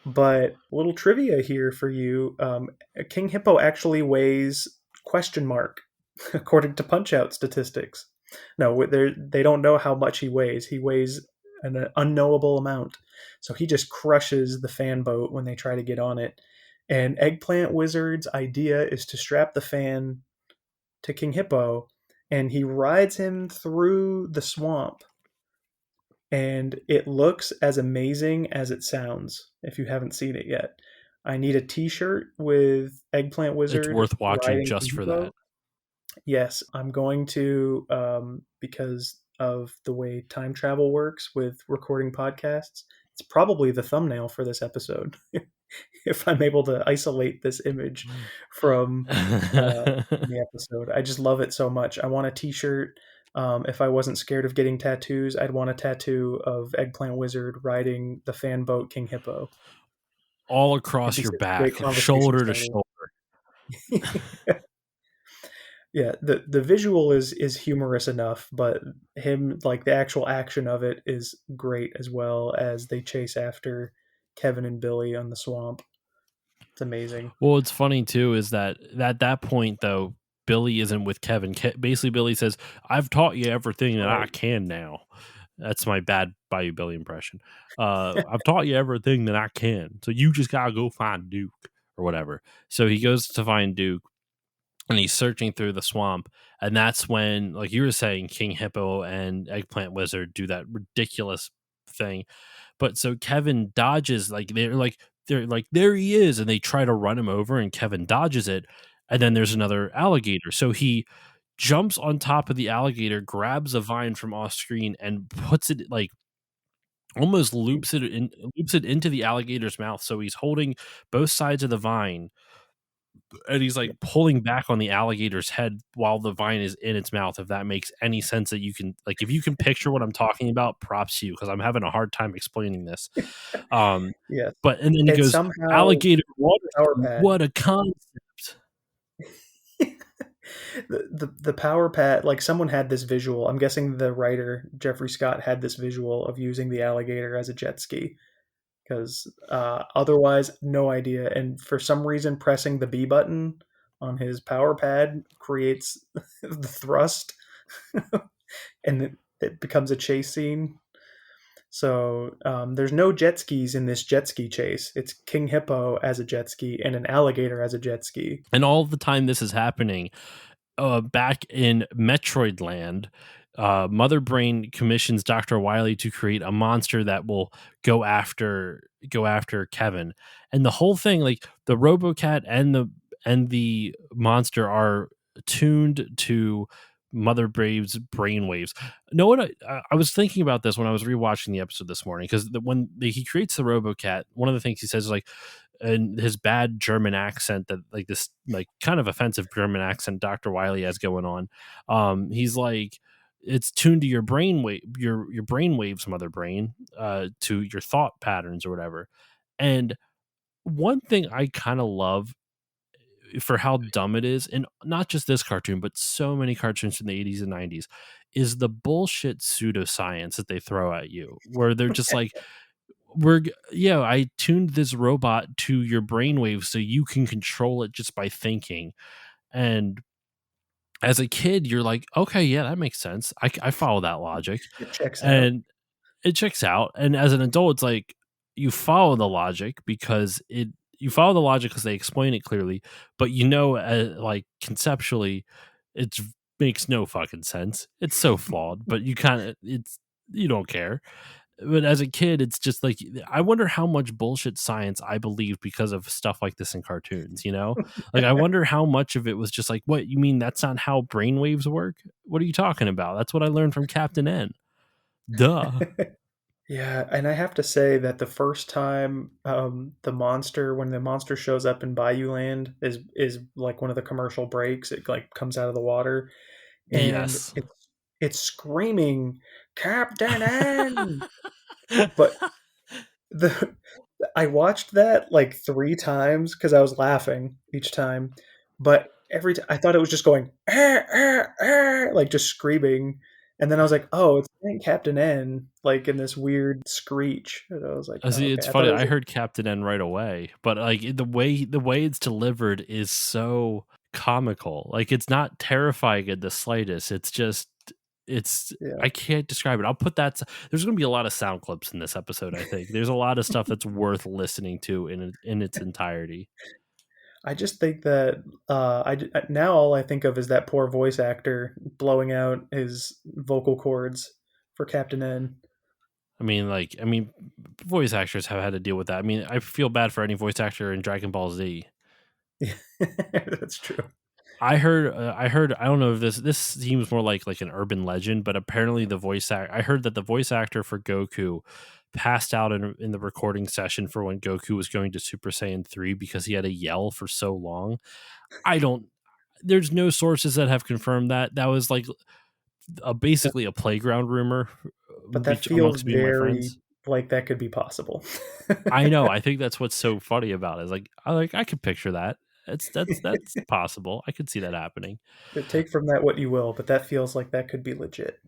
But a little trivia here for you: King Hippo actually weighs question mark, according to Punch Out statistics. No, they don't know how much he weighs. He weighs an unknowable amount. So he just crushes the fan boat when they try to get on it. And Eggplant Wizard's idea is to strap the fan to King Hippo, and he rides him through the swamp. And it looks as amazing as it sounds if you haven't seen it yet. I need a t-shirt with Eggplant It's Wizard worth watching riding just King for Hippo. that. Yes, I'm going to, because of the way time travel works with recording podcasts. It's probably the thumbnail for this episode. If I'm able to isolate this image from the episode. I just love it so much. I want a t-shirt. If I wasn't scared of getting tattoos, I'd want a tattoo of Eggplant Wizard riding the fan boat King Hippo. All It'd across be your such a great back, conversation shoulder to starter. shoulder. Yeah, the visual is humorous enough, but him, like, the actual action of it is great, as well as they chase after Kevin and Billy on the swamp. It's amazing. Well, what's funny too is that at that point, though, Billy isn't with Kevin. Basically, Billy says, "I've taught you everything that I Right. can now." That's my bad Bayou Billy impression. I've taught you everything that I can, so you just gotta go find Duke or whatever. So he goes to find Duke, and he's searching through the swamp, and that's when, like you were saying, King Hippo and Eggplant Wizard do that ridiculous thing. But so Kevin dodges, they're like, there he is, and they try to run him over, and Kevin dodges it, and then there's another alligator. So he jumps on top of the alligator, grabs a vine from off screen, and puts it, like, almost loops it into the alligator's mouth. So he's holding both sides of the vine, and he's like pulling back on the alligator's head while the vine is in its mouth. If that makes any sense, that you can, like, if you can picture what I'm talking about, props to you, because I'm having a hard time explaining this. Yes. But and then he And goes, somehow alligator water, Power Pad. what a concept. The Power Pad, like, someone had this visual. I'm guessing the writer Jeffrey Scott had this visual of using the alligator as a jet ski, because otherwise, no idea. And for some reason, pressing the B button on his power pad creates the thrust, and it becomes a chase scene. So there's no jet skis in this jet ski chase. It's King Hippo as a jet ski and an alligator as a jet ski. And all the time this is happening, back in Metroid Land, Mother Brain commissions Dr. Wily to create a monster that will go after Kevin. And the whole thing, like the RoboCat and the monster are tuned to Mother Brave's brainwaves. Know what I was thinking about this when I was rewatching the episode this morning, because he creates the RoboCat, one of the things he says is like, and his bad German accent, that like this like kind of offensive German accent Dr. Wily has going on. He's like, it's tuned to your brain your brain waves, Mother Brain, to your thought patterns or whatever. And one thing I kind of love for how dumb it is, and not just this cartoon, but so many cartoons from the 80s and 90s, is the bullshit pseudoscience that they throw at you, where they're just like, I tuned this robot to your brainwaves so you can control it just by thinking. And as a kid, you're like, okay, yeah, that makes sense. I follow that logic, It checks out. and it checks out. And as an adult, it's like you follow the logic because they explain it clearly, but like conceptually, it makes no fucking sense. It's so flawed, but you don't care. But as a kid, it's just like, I wonder how much bullshit science I believed because of stuff like this in cartoons, like I wonder how much of it was just like, what, you mean that's not how brainwaves work? What are you talking about? That's what I learned from Captain N. Duh. Yeah, and I have to say that the first time when the monster shows up in Bayou Land is like one of the commercial breaks. It like comes out of the water, and Yes. it's screaming Captain N. But the I watched that like 3 times because I was laughing each time. But every time I thought it was just going like just screaming, and then I was like, oh, it's saying Captain N like in this weird screech. And I was like, oh, See, okay. it's I thought funny. it was I heard Captain N right away, but like the way it's delivered is so comical. Like it's not terrifying in the slightest. It's just yeah. I can't describe it. I'll put that. There's going to be a lot of sound clips in this episode. I think there's a lot of stuff that's worth listening to in its entirety. I just think that now all I think of is that poor voice actor blowing out his vocal cords for Captain N. I mean, voice actors have had to deal with that. I mean, I feel bad for any voice actor in Dragon Ball Z. That's true. I heard. I don't know if this seems more like an urban legend, but apparently I heard that the voice actor for Goku passed out in the recording session for when Goku was going to Super Saiyan 3 because he had to yell for so long. I don't. There's no sources that have confirmed that. That was like basically a playground rumor But that feels amongst me and my very friends. like that could be possible. I know. I think that's what's so funny about it. Is like I could picture that. That's possible. I could see that happening. Take from that what you will, but that feels like that could be legit.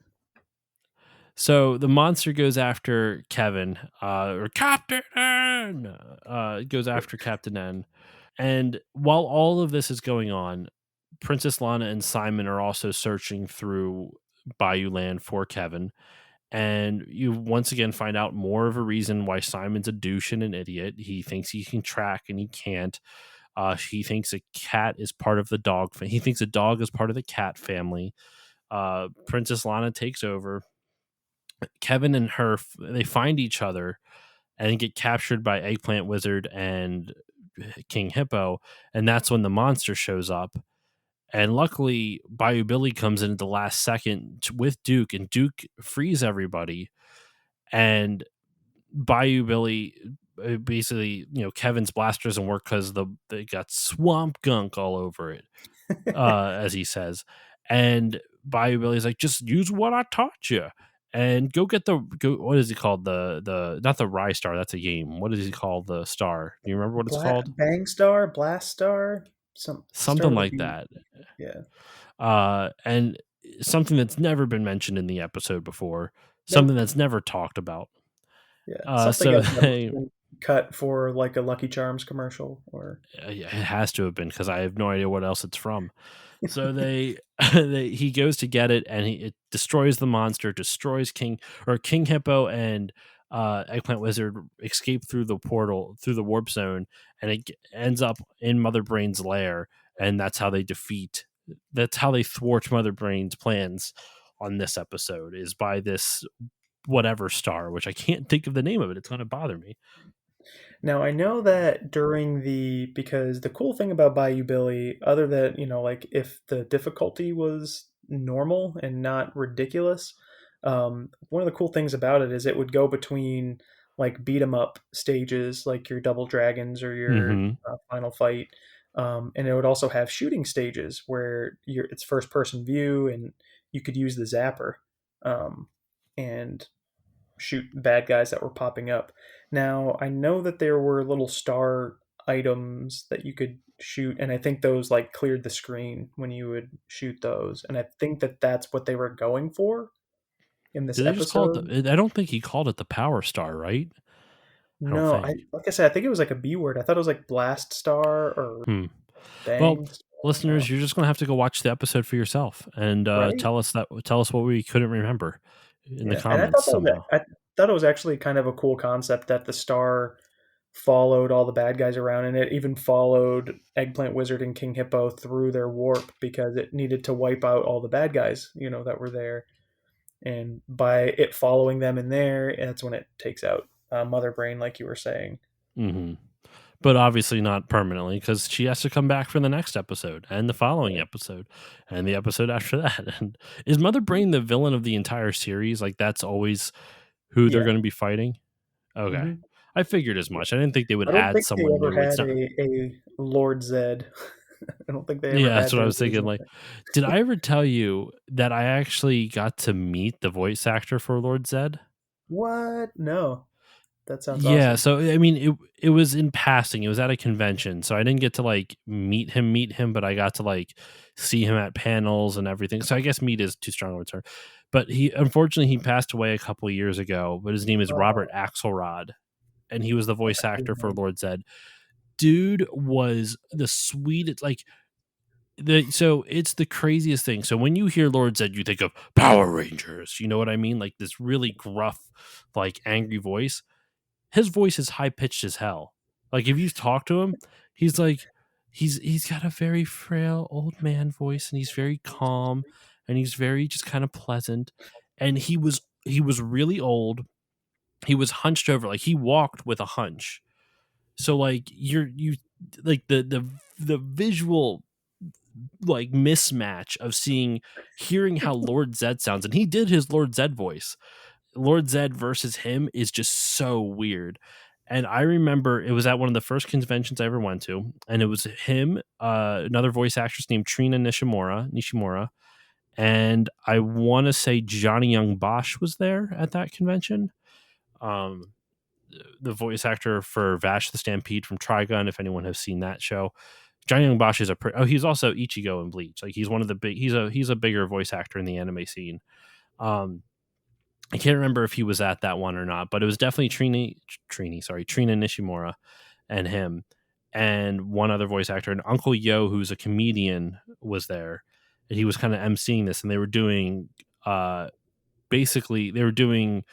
So the monster goes after Kevin, or Captain N. Goes after Captain N. And while all of this is going on, Princess Lana and Simon are also searching through Bayou Land for Kevin. And you once again find out more of a reason why Simon's a douche and an idiot. He thinks he can track and he can't. He thinks a cat is part of the dog. He thinks a dog is part of the cat family. Princess Lana takes over. Kevin and her, they find each other and get captured by Eggplant Wizard and King Hippo. And that's when the monster shows up. And luckily, Bayou Billy comes in at the last second with Duke, and Duke frees everybody. And Bayou Billy, basically, Kevin's blaster doesn't work because they got swamp gunk all over it, as he says. And Bayou Billy's like, just use what I taught you. And go. What is he called? The not the Rye Star. That's a game. What does he call the star? Do you remember what it's called? Bang Star, Blast Star, start Something with a like B. that. Yeah. And something that's never been mentioned in the episode before. Something Nope. that's never talked about. Yeah. Something So else. they cut for like a Lucky Charms commercial or Yeah, it has to have been because I have no idea what else it's from. So he goes to get it, and it destroys the monster, destroys King Hippo, and Eggplant Wizard escape through the portal through the warp zone, and ends up in Mother Brain's lair, and that's how they defeat. That's how they thwart Mother Brain's plans on this episode is by this whatever star, which I can't think of the name of it. It's going to bother me. Now I know that because the cool thing about Bayou Billy, other than like if the difficulty was normal and not ridiculous, one of the cool things about it is it would go between like beat 'em up stages, like your Double Dragons or your Mm-hmm. Final Fight, and it would also have shooting stages where it's first person view and you could use the zapper, and shoot bad guys that were popping up. Now, I know that there were little star items that you could shoot, and I think those like cleared the screen when you would shoot those. And I think that that's what they were going for in this Did they just call it? episode. I don't think he called it the Power Star, right? I don't No, I think. like I said, I think it was like a B word. I thought it was like blast star or Hmm. Well, bang star. listeners, you're just going to have to go watch the episode for yourself and Right? tell us what we couldn't remember in the Yeah, and I thought comments somehow. I thought it was actually kind of a cool concept that the star followed all the bad guys around, and it even followed Eggplant Wizard and King Hippo through their warp because it needed to wipe out all the bad guys, that were there. And by it following them in there, that's when it takes out Mother Brain, like you were saying. Hmm. But obviously not permanently because she has to come back for the next episode and the following Right. episode and the episode after that. And is Mother Brain the villain of the entire series? Like that's always who they're Yeah. going to be fighting? Okay. Hmm. I figured as much. I didn't think they would I don't add think they someone ever new. It's had not. a Lord Zed. I don't think they ever Yeah, that's had what I their was thinking. version of Like, it. did I ever tell you that I actually got to meet the voice actor for Lord Zed? What? No. That sounds Yeah, awesome. so I mean, it was in passing. It was at a convention, so I didn't get to like meet him, but I got to like see him at panels and everything. So I guess meet is too strong of a term. But he unfortunately he passed away a couple of years ago. But his name is Robert Oh, Axelrod, and he was the voice that's a good actor for name. Lord Zed. Dude was the sweetest. Like so it's the craziest thing. So when you hear Lord Zed, you think of Power Rangers. You know what I mean? Like this really gruff, like angry voice. His voice is high pitched as hell. Like if you talk to him, he's like he's got a very frail old man voice, and he's very calm, and he's very just kind of pleasant. And he was really old. He was hunched over, like he walked with a hunch. So like you like the visual like mismatch of hearing how Lord Zed sounds, and he did his Lord Zed voice. Lord Zed versus him is just so weird. And I remember it was at one of the first conventions I ever went to, and it was him, another voice actress named Trina Nishimura, and I want to say Johnny Young Bosch was there at that convention. Um, the voice actor for Vash the Stampede from Trigun, if anyone has seen that show. Johnny Young Bosch is he's also Ichigo in Bleach. Like he's one of the big he's a bigger voice actor in the anime scene. Um, I can't remember if he was at that one or not, but it was definitely Trina Nishimura and him and one other voice actor. And Uncle Yo, who's a comedian, was there. And he was kind of emceeing this, and they were doing basically they were doing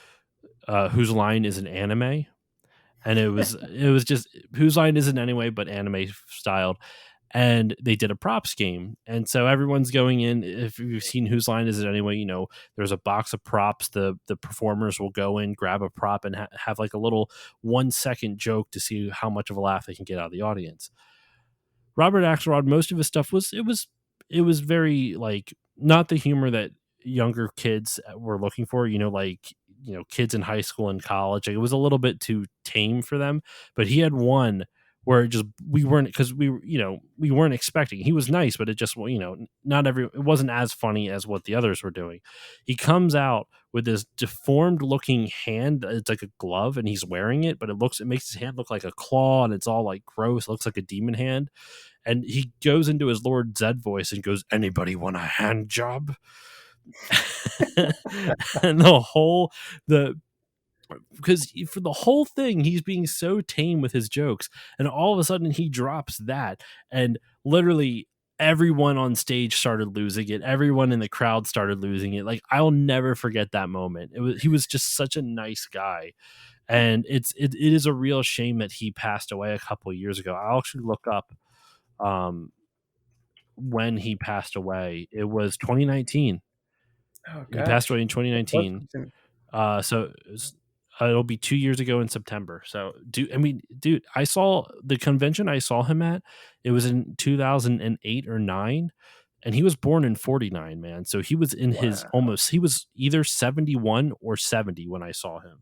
whose line is an anime, and it was just whose line isn't anyway, but anime styled. And they did a props game, and so everyone's going in. If you've seen whose line is it anyway, you know there's a box of props. The performers will go in, grab a prop, and have like a little 1 second joke to see how much of a laugh they can get out of the audience. Robert Axelrod, most of his stuff it was very like not the humor that younger kids were looking for. Like kids in high school and college. Like, it was a little bit too tame for them. But he had one where it just we weren't because we weren't expecting. He was nice, but it just not it wasn't as funny as what the others were doing. He comes out with this deformed looking hand. It's like a glove, and he's wearing it, but it makes his hand look like a claw, and it's all like gross. It looks like a demon hand, and he goes into his Lord Zed voice and goes, "Anybody want a hand job?" And the because for the whole thing he's being so tame with his jokes, and all of a sudden he drops that, and literally everyone on stage started losing it, everyone in the crowd started losing it. Like, I'll never forget that moment. He was just such a nice guy, and it is a real shame that he passed away a couple of years ago. I'll actually look up um when he passed away. It was 2019. Oh He passed gosh, away in it was 2019. recent. So it'll be 2 years ago in September. So, dude, I saw the convention I saw him at. It was in 2008 or nine, and he was born in 49. Man, so he was in his Wow, almost. He was either 71 or 70 when I saw him,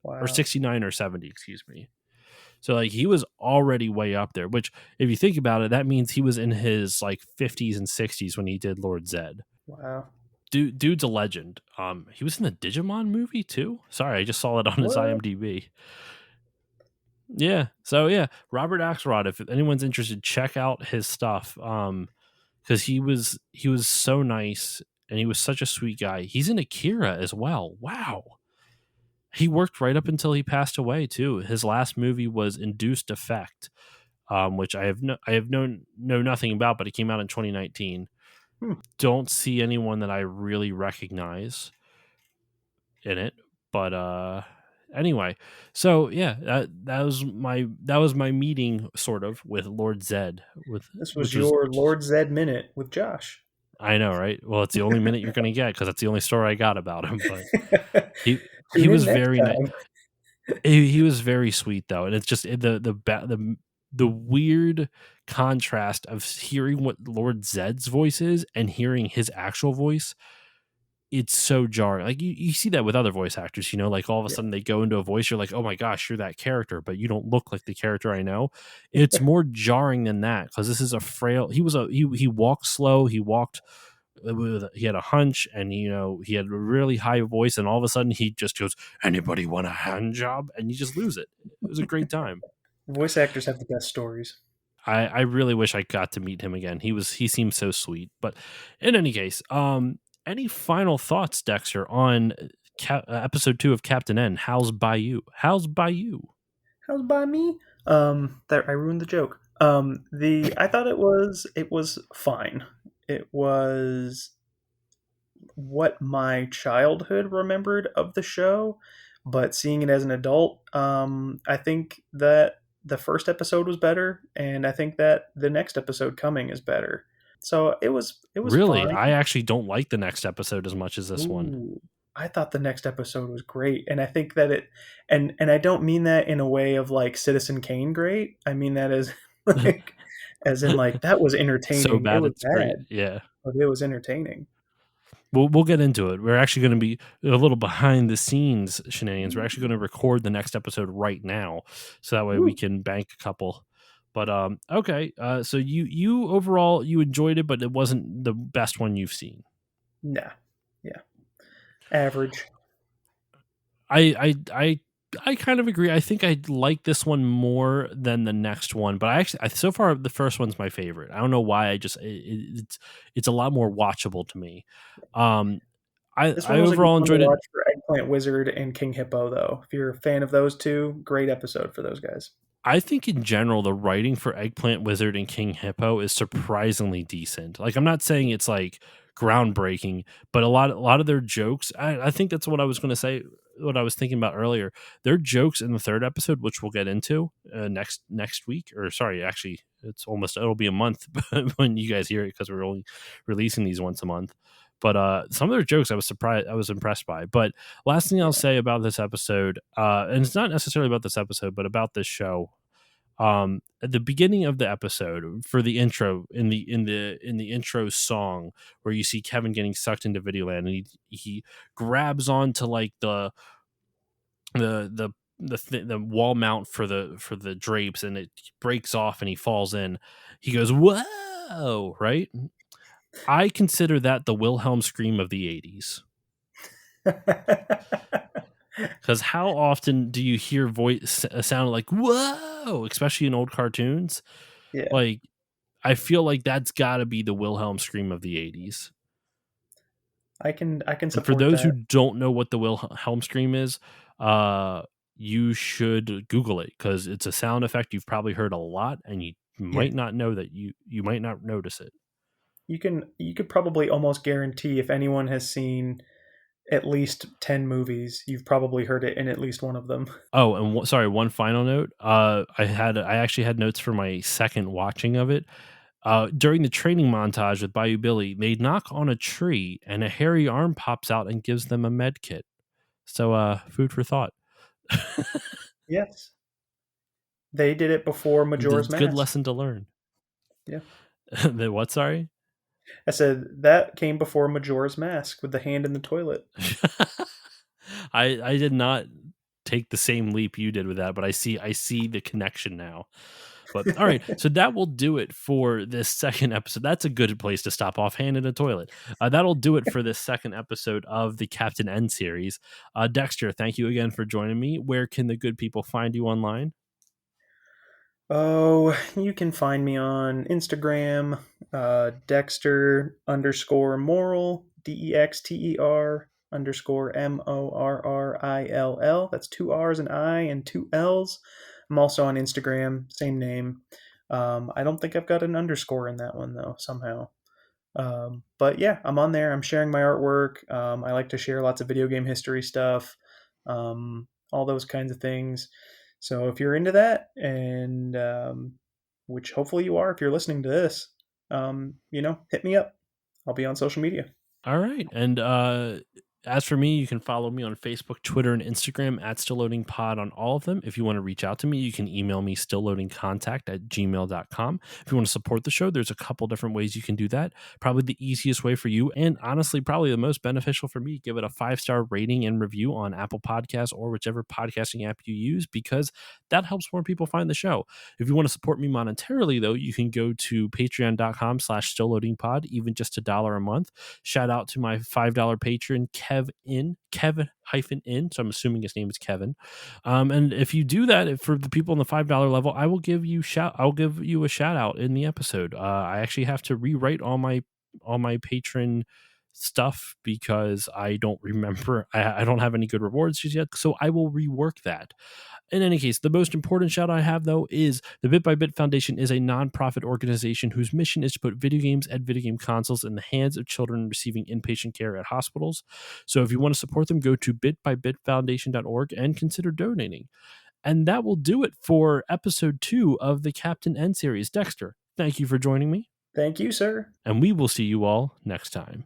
or wow, 69 or 70. Excuse me. So like he was already way up there. Which, if you think about it, that means he was in his like 50s and 60s when he did Lord Zed. wow. Dude's a legend. He was in the Digimon movie too. Sorry, I just saw it on his What? IMDb. Yeah. So yeah, Robert Axelrod. If anyone's interested, check out his stuff. Because he was so nice, and he was such a sweet guy. He's in Akira as well. Wow. He worked right up until he passed away too. His last movie was Induced Effect, which I have know nothing about, but it came out in 2019. Hmm. Don't see anyone that I really recognize in it, but anyway, so yeah, that was my meeting sort of with Lord Zed, with This was which was, your Lord Zed minute with Josh. I know, right? Well, it's the only minute you're gonna get because that's the only story I got about him. But he he Tune in was next very nice. time. He was very sweet though, and it's just the weird contrast of hearing what Lord Zed's voice is and hearing his actual voice. It's so jarring. Like you see that with other voice actors, like all of a Yeah. sudden they go into a voice, you're like, oh my gosh, you're that character, but you don't look like the character I know. It's more jarring than that because this is a frail. He walked slow. He had a hunch, and he had a really high voice, and all of a sudden he just goes, "Anybody want a hand job?" And you just lose it. It was a great time. Voice actors have the best stories. I really wish I got to meet him again. He seemed so sweet. But in any case, any final thoughts, Dexter, on episode 2 of Captain N? How's Bayou? How's Bayou? How's by me? That I ruined the joke. The I thought it was fine. It was what my childhood remembered of the show, but seeing it as an adult, I think that the first episode was better, and I think that the next episode coming is better. So it was Really, I fine. actually don't like the next episode as much as this one. Ooh, I thought the next episode was great, and I think that and I don't mean that in a way of like Citizen Kane great. I mean that as like as in like that was So entertaining. It bad was it's great. bad, Yeah. but it was entertaining. We'll get into it. We're actually going to be a little behind the scenes shenanigans. We're actually going to record the next episode right now, so that way we Ooh, can bank a couple. But okay. So you overall you enjoyed it, but it wasn't the best one you've seen. nah, yeah, average. I kind of agree. I think I like this one more than the next one, but so far the first one's my favorite. I don't know why. It's a lot more watchable to me. Um, This I one was a good overall one to enjoyed it. watch for Eggplant Wizard and King Hippo, though. If you're a fan of those two, great episode for those guys. I think in general the writing for Eggplant Wizard and King Hippo is surprisingly decent. Like, I'm not saying it's like groundbreaking, but a lot of their jokes. I think that's what I was going to say. What I was thinking about earlier. Their jokes in the third episode, which we'll get into next week, or sorry, actually, it'll be a month when you guys hear it because we're only releasing these once a month. But some of their jokes I was impressed by. But last thing I'll Yeah. say about this episode, and it's not necessarily about this episode, but about this show. At the beginning of the episode, for the intro, in the intro song, where you see Kevin getting sucked into Videoland, and he grabs onto like the the wall mount for the drapes, and it breaks off, and he falls in. He goes, "Whoa!" Right? I consider that the Wilhelm scream of the '80s. Because how often do you hear voice a sound like "whoa," especially in old cartoons? Yeah. Like, I feel like that's got to be the Wilhelm scream of the '80s. I can And for support those who that. don't know what the Wilhelm scream is, you should Google it because it's a sound effect you've probably heard a lot, and you Yeah. might not know that you might not notice it. You could probably almost guarantee if anyone has seen at least 10 movies, you've probably heard it in at least one of them. Oh, and sorry, one final note. I actually had notes for my second watching of it. During the training montage with Bayou Billy, they knock on a tree and a hairy arm pops out and gives them a med kit. So, food for thought. Yes. They did it before Majora's Good Mask. lesson to learn. Yeah. The what? Sorry. I said that came before Majora's Mask with the hand in the toilet. I did not take the same leap you did with that, but I see the connection now. But all right, so that will do it for this second episode. That's a good place to stop off, hand in a toilet. That'll do it for this second episode of the Captain N series. Dexter, thank you again for joining me. Where can the good people find you online? Oh, you can find me on Instagram, Dexter underscore Morrill, Dexter underscore Morrill. That's two R's, an I, and two L's. I'm also on Instagram, same name. I don't think I've got an underscore in that one though, somehow. But yeah, I'm on there. I'm sharing my artwork. I like to share lots of video game history stuff, all those kinds of things. So if you're into that, and which hopefully you are if you're listening to this, hit me up. I'll be on social media. All right. And as for me, you can follow me on Facebook, Twitter, and Instagram at StillLoadingPod on all of them. If you want to reach out to me, you can email me stillloadingcontact@gmail.com. If you want to support the show, there's a couple different ways you can do that. Probably the easiest way for you, and honestly, probably the most beneficial for me, give it a 5-star rating and review on Apple Podcasts or whichever podcasting app you use, because that helps more people find the show. If you want to support me monetarily, though, you can go to patreon.com/stillloadingpod, even just $1 a month. Shout out to my $5 patron, Kevin -in. So I'm assuming his name is Kevin. And if you do that for the people on the $5 level, I'll give you a shout out in the episode. I actually have to rewrite all my patron stuff because I don't remember. I don't have any good rewards just yet, so I will rework that. In any case, the most important shout I have, though, is the Bit by Bit Foundation is a nonprofit organization whose mission is to put video games and video game consoles in the hands of children receiving inpatient care at hospitals. So if you want to support them, go to bitbybitfoundation.org and consider donating. And that will do it for episode 2 of the Captain N series. Dexter, thank you for joining me. Thank you, sir. And we will see you all next time.